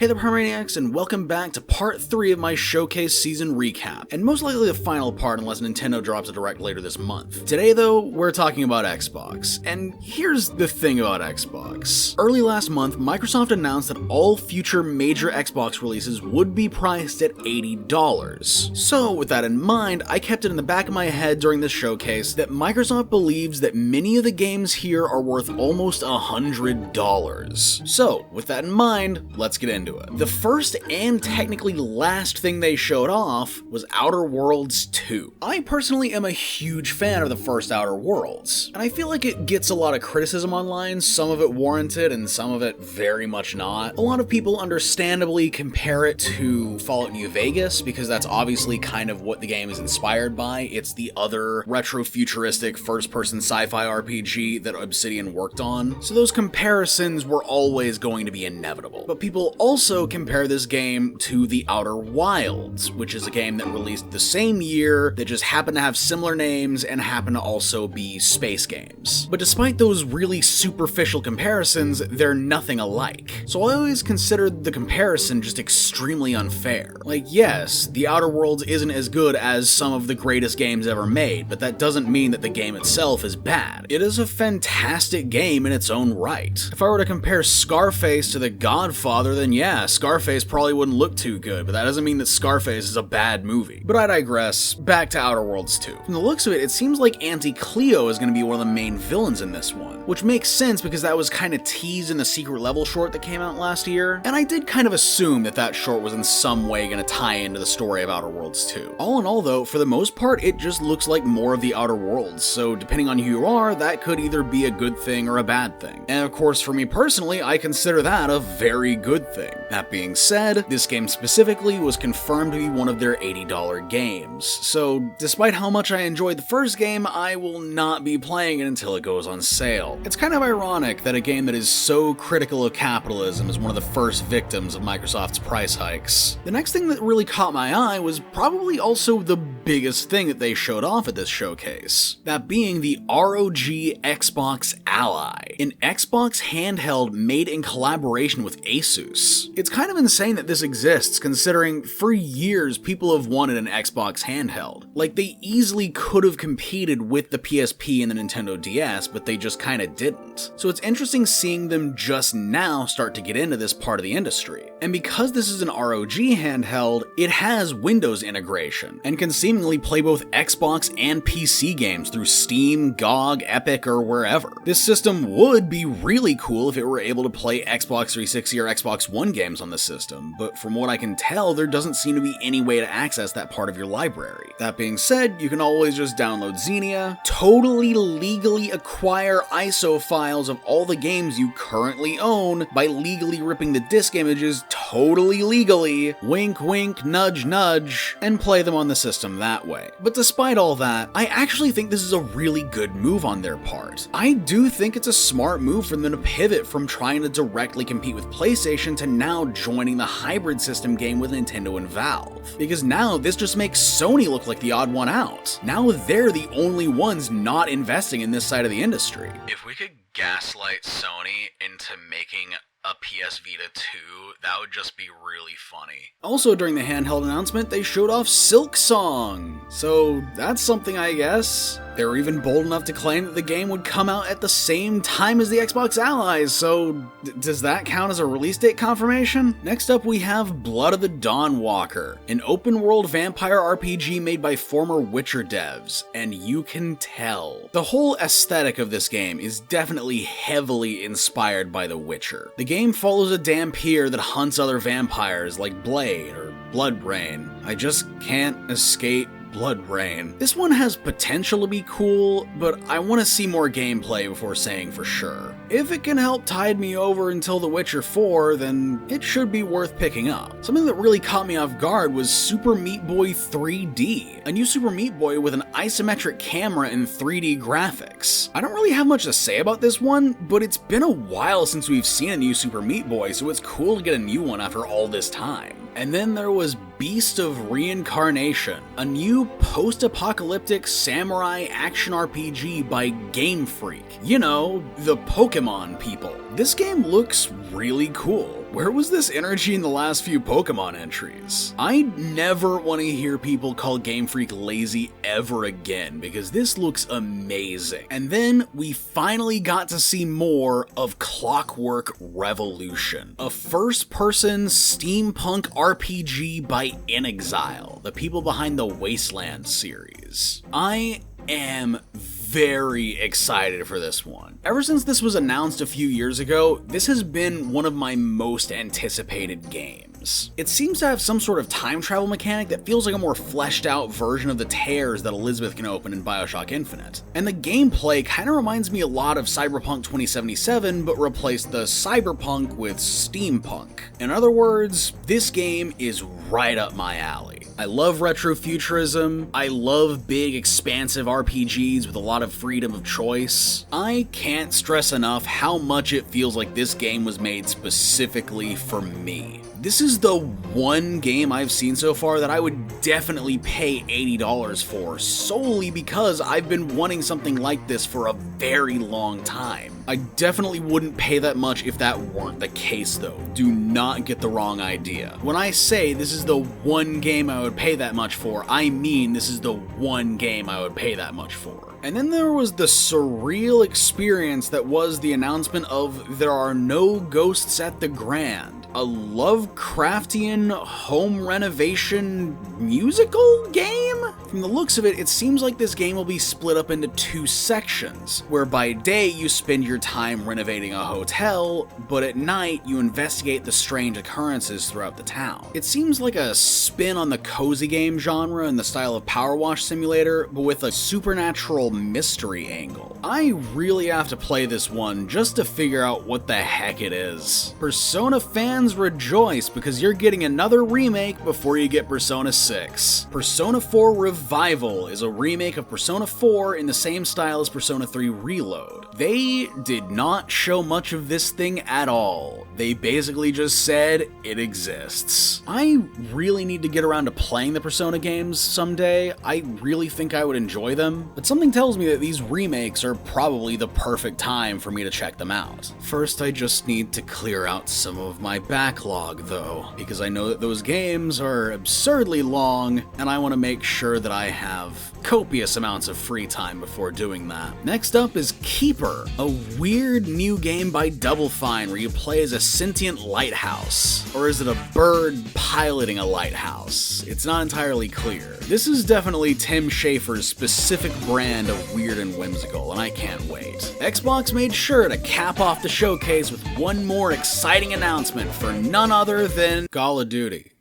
Hey there Permaniacs, and welcome back to part 3 of my Showcase season recap, and most likely the final part unless Nintendo drops a direct later this month. Today though, we're talking about Xbox, and here's the thing about Xbox. Early last month, Microsoft announced that all future major Xbox releases would be priced at $80. So with that in mind, I kept it in the back of my head during this showcase that Microsoft believes that many of the games here are worth almost $100. So with that in mind, let's get into it. The first and technically last thing they showed off was Outer Worlds 2. I personally am a huge fan of the first Outer Worlds, and I feel like it gets a lot of criticism online, some of it warranted and some of it very much not. A lot of people understandably compare it to Fallout New Vegas because that's obviously kind of what the game is inspired by. It's the other retro-futuristic first-person sci-fi RPG that Obsidian worked on, so those comparisons were always going to be inevitable. But people also compare this game to The Outer Wilds, which is a game that released the same year that just happened to have similar names and happened to also be space games. But despite those really superficial comparisons, they're nothing alike. So I always considered the comparison just extremely unfair. Like, yes, The Outer Worlds isn't as good as some of the greatest games ever made, but that doesn't mean that the game itself is bad. It is a fantastic game in its own right. If I were to compare Scarface to The Godfather, then yeah, Scarface probably wouldn't look too good, but that doesn't mean that Scarface is a bad movie. But I digress, back to Outer Worlds 2. From the looks of it, it seems like Auntie Cleo is going to be one of the main villains in this one, which makes sense because that was kind of teased in the secret level short that came out last year, and I did kind of assume that that short was in some way going to tie into the story of Outer Worlds 2. All in all though, for the most part, it just looks like more of the Outer Worlds, so depending on who you are, that could either be a good thing or a bad thing. And of course, for me personally, I consider that a very good thing. That being said, this game specifically was confirmed to be one of their $80 games, so despite how much I enjoyed the first game, I will not be playing it until it goes on sale. It's kind of ironic that a game that is so critical of capitalism is one of the first victims of Microsoft's price hikes. The next thing that really caught my eye was probably also the biggest thing that they showed off at this showcase, that being the ROG Xbox Ally, an Xbox handheld made in collaboration with Asus. It's kind of insane that this exists, considering for years people have wanted an Xbox handheld. Like, they easily could have competed with the PSP and the Nintendo DS, but they just kinda didn't. So it's interesting seeing them just now start to get into this part of the industry. And because this is an ROG handheld, it has Windows integration, and can seemingly play both Xbox and PC games through Steam, GOG, Epic, or wherever. This system would be really cool if it were able to play Xbox 360 or Xbox One games on the system, but from what I can tell, there doesn't seem to be any way to access that part of your library. That being said, you can always just download Xenia, totally legally acquire ISO files of all the games you currently own by legally ripping the disc images totally legally, wink wink, nudge nudge, and play them on the system that way. But despite all that, I actually think this is a really good move on their part. I do think it's a smart move for them to pivot from trying to directly compete with PlayStation to now joining the hybrid system game with Nintendo and Valve. Because now this just makes Sony look like the odd one out. Now they're the only ones not investing in this side of the industry. If we could gaslight Sony into making a PS Vita 2, that would just be really funny. Also during the handheld announcement, they showed off Silksong. So that's something, I guess. They were even bold enough to claim that the game would come out at the same time as the Xbox Allies, so does that count as a release date confirmation? Next up we have Blood of the Dawnwalker, an open-world vampire RPG made by former Witcher devs, and you can tell. The whole aesthetic of this game is definitely heavily inspired by The Witcher. The game follows a Dampier that hunts other vampires like Blade or Bloodbrain. I just can't escape Bloodbrain. This one has potential to be cool, but I want to see more gameplay before saying for sure. If it can help tide me over until The Witcher 4, then it should be worth picking up. Something that really caught me off guard was Super Meat Boy 3D, a new Super Meat Boy with an isometric camera and 3D graphics. I don't really have much to say about this one, but it's been a while since we've seen a new Super Meat Boy, so it's cool to get a new one after all this time. And then there was Beast of Reincarnation, a new post-apocalyptic samurai action RPG by Game Freak. You know, the Pokemon people. This game looks really cool. Where was this energy in the last few Pokemon entries? I never want to hear people call Game Freak lazy ever again, because this looks amazing. And then we finally got to see more of Clockwork Revolution, a first-person steampunk RPG by inXile, the people behind the Wasteland series. I am very excited for this one. Ever since this was announced a few years ago, this has been one of my most anticipated games. It seems to have some sort of time travel mechanic that feels like a more fleshed out version of the tears that Elizabeth can open in Bioshock Infinite. And the gameplay kinda reminds me a lot of Cyberpunk 2077, but replaced the cyberpunk with steampunk. In other words, this game is right up my alley. I love retrofuturism, I love big expansive RPGs with a lot of freedom of choice. I can't stress enough how much it feels like this game was made specifically for me. This is the one game I've seen so far that I would definitely pay $80 for, solely because I've been wanting something like this for a very long time. I definitely wouldn't pay that much if that weren't the case though. Do not get the wrong idea. When I say this is the one game I would pay that much for, I mean this is the one game I would pay that much for. And then there was the surreal experience that was the announcement of There Are No Ghosts at the Grand, a Lovecraftian home renovation musical game? From the looks of it, it seems like this game will be split up into two sections, where by day you spend your time renovating a hotel, but at night you investigate the strange occurrences throughout the town. It seems like a spin on the cozy game genre in the style of Power Wash Simulator, but with a supernatural mystery angle. I really have to play this one just to figure out what the heck it is. Persona fans rejoice because you're getting another remake before you get Persona 6. Persona 4 Revival is a remake of Persona 4 in the same style as Persona 3 Reload. They did not show much of this thing at all. They basically just said it exists. I really need to get around to playing the Persona games someday. I really think I would enjoy them, but something tells me that these remakes are probably the perfect time for me to check them out. First, I just need to clear out some of my backlog though, because I know that those games are absurdly long, and I want to make sure that I have copious amounts of free time before doing that. Next up is Keeper, a weird new game by Double Fine where you play as a sentient lighthouse. Or is it a bird piloting a lighthouse? It's not entirely clear. This is definitely Tim Schafer's specific brand of weird and whimsical, and I can't wait. Xbox made sure to cap off the showcase with one more exciting announcement for none other than Call of Duty.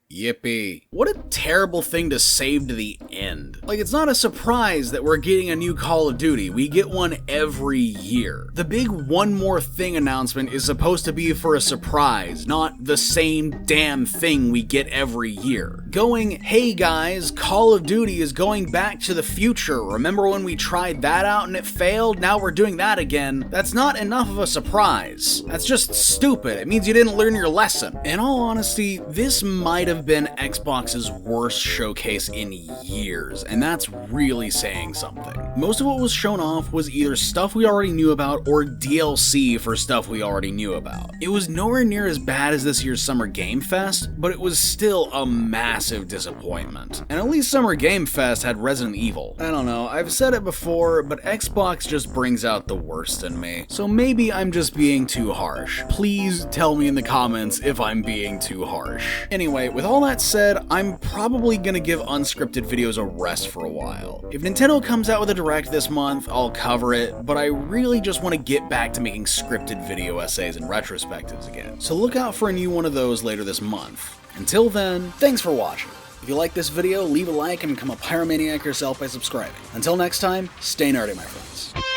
Yippee. What a terrible thing to save to the end. Like, it's not a surprise that we're getting a new Call of Duty. We get one every year. The big one more thing announcement is supposed to be for a surprise, not the same damn thing we get every year. Going, hey guys, Call of Duty is going back to the future. Remember when we tried that out and it failed? Now we're doing that again. That's not enough of a surprise. That's just stupid. It means you didn't learn your lesson. In all honesty, this might have been Xbox's worst showcase in years, and that's really saying something. Most of what was shown off was either stuff we already knew about or DLC for stuff we already knew about. It was nowhere near as bad as this year's Summer Game Fest, but it was still a massive disappointment. And at least Summer Game Fest had Resident Evil. I don't know, I've said it before, but Xbox just brings out the worst in me. So maybe I'm just being too harsh. Please tell me in the comments if I'm being too harsh. Anyway, with all that said, I'm probably gonna give unscripted videos a rest for a while. If Nintendo comes out with a Direct this month, I'll cover it, but I really just want to get back to making scripted video essays and retrospectives again. So look out for a new one of those later this month. Until then, thanks for watching. If you like this video, leave a like and become a pyromaniac yourself by subscribing. Until next time, stay nerdy, my friends.